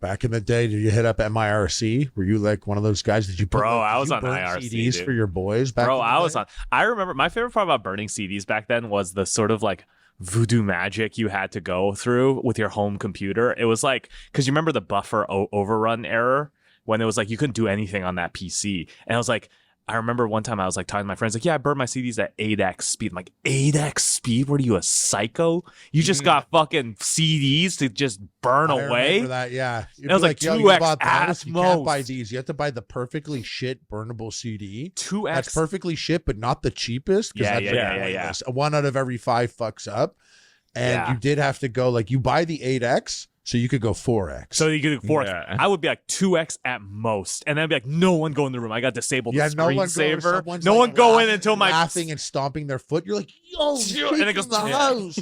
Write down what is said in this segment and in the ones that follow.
Back in the day, did you hit up MIRC? Were you like one of those guys? Did you put, Bro, like, I was on burn IRC, CDs dude. for your boys back Bro, in the I was day? on. I remember my favorite part about burning CDs back then was the sort of like voodoo magic you had to go through with your home computer. It was like, because you remember the buffer overrun error when it was like you couldn't do anything on that PC. And I was like, I remember one time I was like talking to my friends, like, yeah, I burned my CDs at 8x speed. I'm like, 8x speed? What are you, a psycho? You just got fucking CDs to just burn I away? remember that, yeah. You'd It was be like yo, 2x you bought at those? You can't buy most. these. You have to buy the perfectly shit burnable CD. 2x. That's perfectly shit, but not the cheapest. Yeah, that's yeah. One out of every 5 fucks up. And you did have to go, like, you buy the 8X, so you could go 4X. So you could do 4X. Yeah. I would be like 2X at most. And then I'd be like, no one go in the room. I got disabled the screensaver. No one go in until my... laughing and stomping their foot. You're like, yo, And it goes, the house.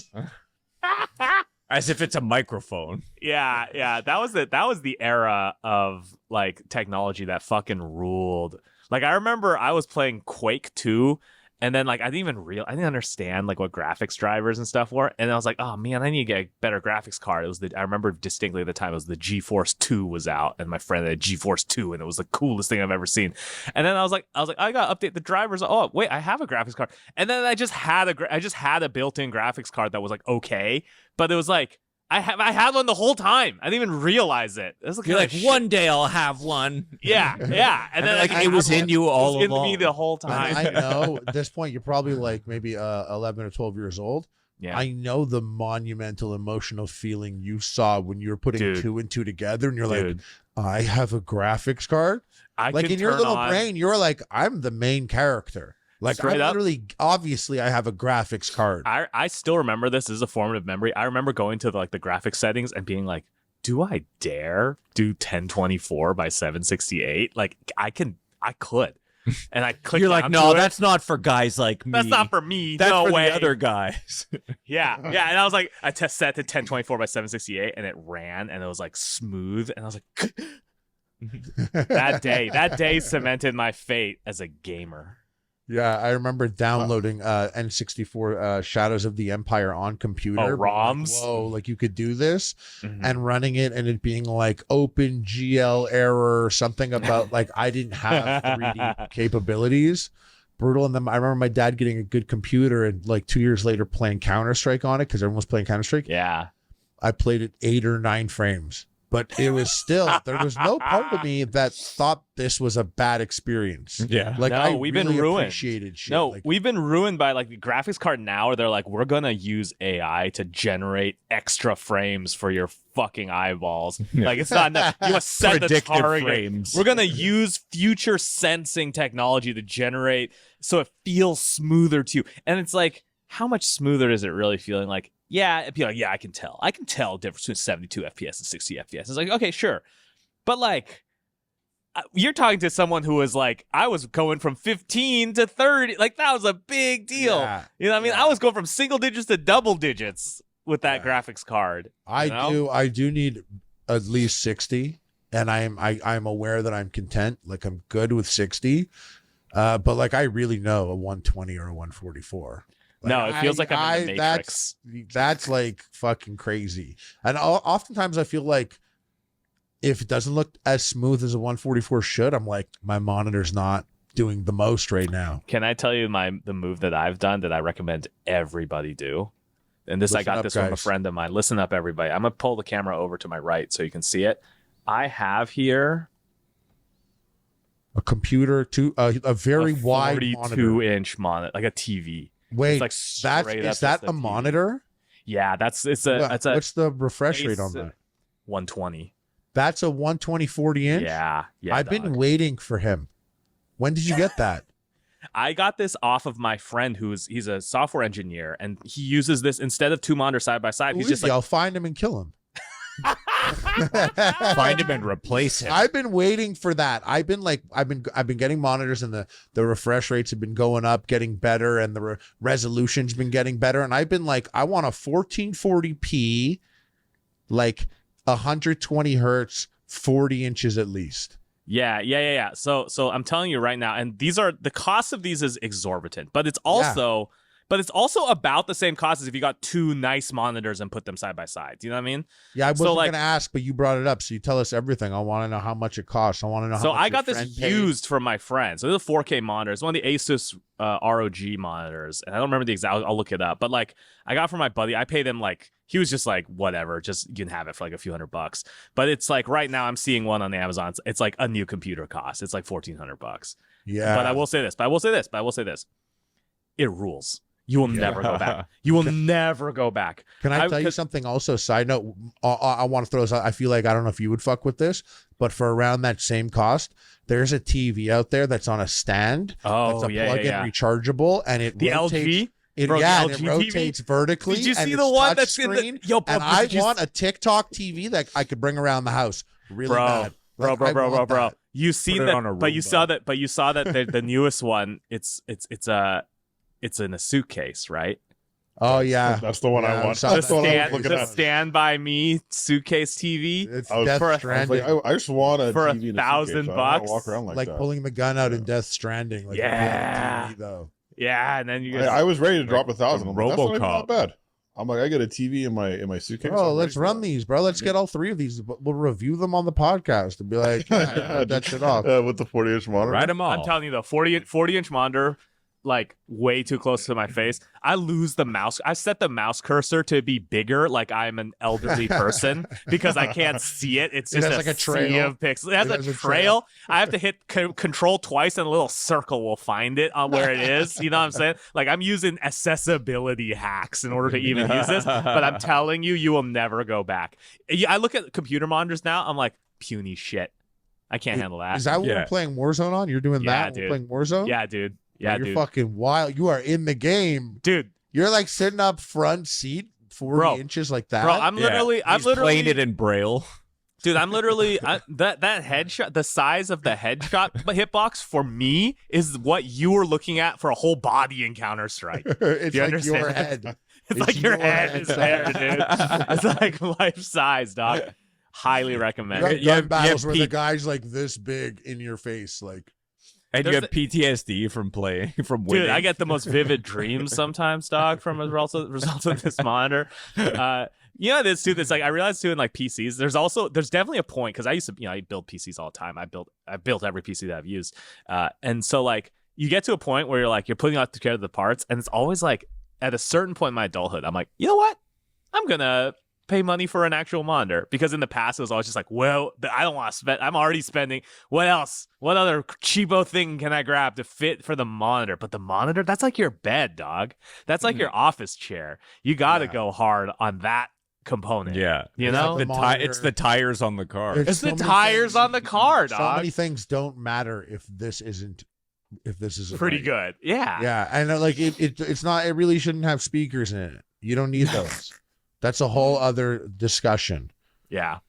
As if it's a microphone. Yeah. That was the era of like technology that fucking ruled. Like I remember I was playing Quake 2, and then like I didn't understand like what graphics drivers and stuff were, and I was like, oh man, I need to get a better graphics card. I remember distinctly at the time it was the GeForce 2 was out, and my friend had a GeForce 2, and it was the coolest thing I've ever seen. And then I was like, I gotta update the drivers. Oh wait, I have a graphics card, and then I just had a built-in graphics card that was like okay, but it was like I had one the whole time. I didn't even realize it. It was You're like, one day I'll have one. Yeah. And then like it was in you all it was along. in me the whole time. I know at this point you're probably like maybe 11 or 12 years old. Yeah. I know the monumental emotional feeling you saw when you were putting 2 and 2 together, and you're like, I have a graphics card. Like in your little brain, you're like, I'm the main character. Like Straight I up. literally, obviously, I have a graphics card. I still remember this. This is a formative memory. I remember going to the graphics settings and being like, do I dare do 1024 by 768? Like I could. And I clicked. You're like, down no, to it. that's not for guys like me. That's not for me. That's no for way. the other guys. Yeah. And I was like, I set to 1024 by 768, and it ran, and it was like smooth, and I was like, that day cemented my fate as a gamer. Yeah, I remember downloading N64 Shadows of the Empire on computer. Oh, ROMs? Like, whoa, like you could do this, and running it and it being like open GL error or something about like I didn't have 3D capabilities. Brutal. And then I remember my dad getting a good computer and like 2 years later playing Counter-Strike on it because everyone was playing Counter-Strike. Yeah. I played it 8 or 9 frames. But it was still, there was no part of me that thought this was a bad experience. Yeah. Like, No, we've been ruined. Appreciated shit. No, like, we've been ruined by like the graphics card now where they're like, we're going to use AI to generate extra frames for your fucking eyeballs. Like, it's not enough. You must set the Predictive target. frames. We're going to use future sensing technology to generate so it feels smoother to you. And it's like, how much smoother is it really feeling? Like, yeah, it'd be like, yeah, I can tell. I can tell the difference between 72 FPS and 60 FPS. It's like, okay, sure. But like, you're talking to someone who was like, I was going from 15 to 30. Like, that was a big deal. Yeah, you know what I mean? I was going from single digits to double digits with that graphics card. I do need at least 60, and I'm aware that I'm content. Like, I'm good with 60. But like, I really know a 120 or a 144. Like, no, it feels like I'm in the Matrix. That's like fucking crazy. And oftentimes I feel like if it doesn't look as smooth as a 144 should, I'm like, my monitor's not doing the most right now. Can I tell you the move that I've done that I recommend everybody do? And this, I got this from a friend of mine. Listen up, everybody. I'm going to pull the camera over to my right so you can see it. I have here a computer, a very wide monitor. 42-inch monitor, like a TV. Wait, like is that a monitor? Yeah, it's a what's the refresh rate on that? 120. That's a 120 40-inch? Yeah. I've been waiting for him. When did you get that? I got this off of my friend he's a software engineer, and he uses this instead of 2 monitors side by side. He's just like, I'll find him and kill him. Find him and replace him. I've been waiting for that. I've been getting monitors, and the refresh rates have been going up, getting better, and the resolution's been getting better. And I've been like, I want a 1440p, like 120 hertz, 40 inches at least. Yeah. So I'm telling you right now, and the cost of these is exorbitant, but it's also but it's also about the same cost as if you got 2 nice monitors and put them side by side. Do you know what I mean? Yeah, I wasn't So, like, gonna ask, but you brought it up, so you tell us everything. I want to know how much it costs. I want to know. How So much I your got this friend paid. used from my friend. So this is a 4K monitor. It's one of the Asus ROG monitors, and I don't remember the exact. I'll look it up. But like, I got it from my buddy. I paid him like, he was just like, whatever, just you can have it for like a few $100. But it's like right now I'm seeing one on the Amazon. It's like a new computer cost. It's like $1,400. Yeah, But I will say this. It rules. You will never go back. You will never go back. Can I tell you something also? Side note, I want to throw this out. I feel like, I don't know if you would fuck with this, but for around that same cost, there's a TV out there that's on a stand. Oh, that's a yeah, plug-in yeah. rechargeable, and it The rotates. LG? It, Bro, the yeah, and LG it rotates vertically. Did you and see it's the one touch that's in the screen, yo? Bro, and I did you want a TikTok TV that I could bring around the house. Really bad. Like, I want bro. that. You see Put it on a that, but you Roomba. saw that the newest one. It's in a suitcase, right? Oh yeah, That's the one Yeah, I want. saw That's that. the one I was Stand, looking the at. Stand By Me suitcase TV. it's I was- Death for a- I was Stranding. like, I just want a For TV and a $1,000 suitcase. I don't wanna bucks? walk around like, like that. pulling the gun out in Death Stranding. Like Yeah. a TV, though. Yeah, and then you guys. I was ready to drop 1,000. I'm like, that's not even RoboCop. that bad. I'm like, I get a TV in my suitcase. Bro, I'm let's ready for run that. these, bro. Let's get all 3 of these. We'll review them on the podcast and be like, yeah, that shit off. With the 40-inch monitor. Write them all. I'm telling you though, 40-inch monitor, like way too close to my face. I lose the mouse. I set the mouse cursor to be bigger, like I'm an elderly person, because I can't see it. It's It just has like a sea trail. of pixels. It has, It has a a trail. I have to hit control twice, and a little circle will find it on where it is. You know what I'm saying? Like, I'm using accessibility hacks in order to even use this. But I'm telling you, you will never go back. I look at computer monitors now. I'm like, puny shit. I can't handle that. Is that what Yeah. we're playing Warzone on? You're doing Yeah, that? dude. We're playing Warzone? Yeah, dude. Yeah, You're dude. fucking wild. You are in the game. Dude, You're like sitting up front seat 40 Bro. inches like that. bro, I'm Yeah. literally He's playing it in Braille. Dude, I'm literally that headshot. The size of the headshot hitbox for me is what you were looking at for a whole body in Counter Strike. It's You like understand? your head. It's It's like your your head head is there, dude. It's like life size, dog. Highly You recommend. have it. You gun have- you battles have where the Pete- guy's like this big in your face. Like, And you There's have PTSD from playing, from winning. Dude, I get the most vivid dreams sometimes, dog, from a result of this monitor. You know, this too. That's like, I realized too in like PCs. There's definitely a point, because I used to, I build PCs all the time. I built every PC that I've used, and so like you get to a point where you're putting out together the parts, and it's always like at a certain point in my adulthood, I'm like, you know what? I'm gonna pay money for an actual monitor, because in the past it was always just like, well, I don't want to spend. I'm already spending. What else? What other cheapo thing can I grab to fit for the monitor? But the monitor, that's like your bed, dog. That's like your office chair. You got to Yeah. go hard on that component. Yeah. You It's know, like The monitor. it's the tires on the car. It's it's so the many tires things- on the car, so dog. many things don't matter if this isn't Pretty right. good. Yeah. Yeah, and like it's not. It really shouldn't have speakers in it. You don't need those. That's a whole other discussion. Yeah.